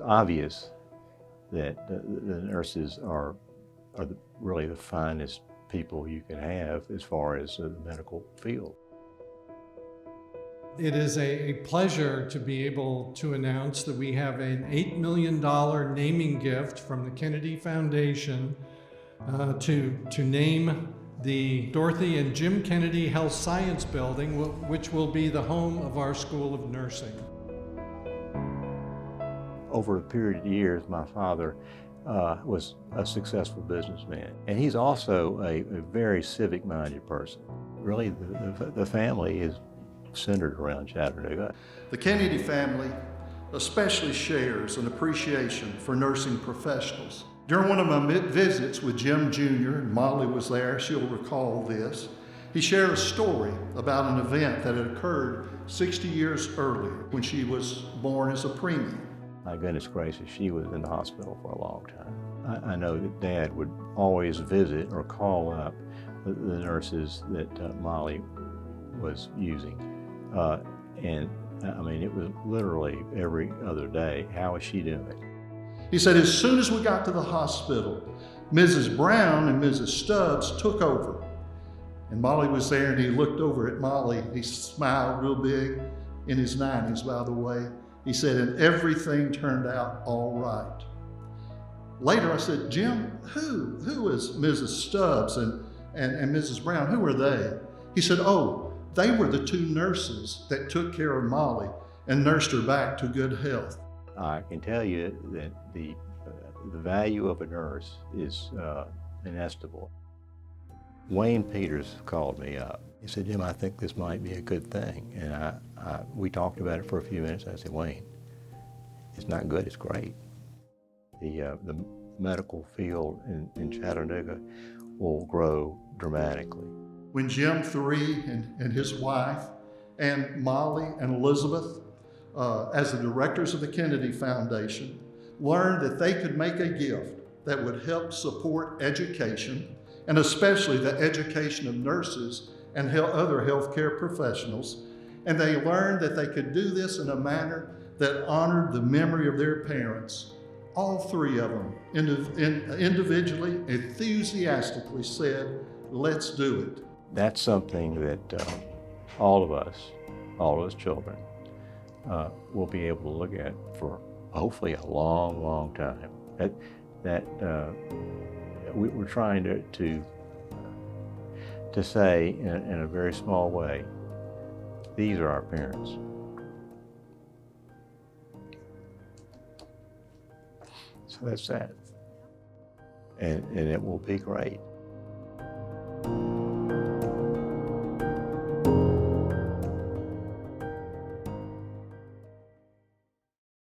obvious that the nurses are really the finest people you can have as far as the medical field. It is a pleasure to be able to announce that we have an $8 million naming gift from the Kennedy Foundation to name the Dorothy and Jim Kennedy Health Science Building, which will be the home of our School of Nursing. Over a period of years, my father was a successful businessman, and he's also a very civic-minded person. Really, the family is centered around Chattanooga. The Kennedy family especially shares an appreciation for nursing professionals. During one of my visits with Jim Jr., and Molly was there, she'll recall this, he shared a story about an event that had occurred 60 years earlier when she was born as a preemie. My goodness gracious, she was in the hospital for a long time. I know that Dad would always visit or call up the nurses that Molly was using. And I mean, it was literally every other day, how is she doing? He said, as soon as we got to the hospital, Mrs. Brown and Mrs. Stubbs took over. And Molly was there, and he looked over at Molly. He smiled real big, in his 90s, by the way. He said, and everything turned out all right. Later I said, Jim, who is Mrs. Stubbs and Mrs. Brown? Who are they? He said, oh, they were the two nurses that took care of Molly and nursed her back to good health. I can tell you that the value of a nurse is inestimable. Wayne Peters called me up. He said, Jim, I think this might be a good thing. And we talked about it for a few minutes. I said, Wayne, it's not good, it's great. The medical field in Chattanooga will grow dramatically. When Jim III and his wife and Molly and Elizabeth, as the directors of the Kennedy Foundation, learned that they could make a gift that would help support education, and especially the education of nurses and other healthcare professionals, and they learned that they could do this in a manner that honored the memory of their parents. All three of them individually, enthusiastically said, let's do it. That's something that all of us children, will be able to look at for hopefully a long, long time. We're trying to say in a very small way, these are our parents. So that's that. And it will be great.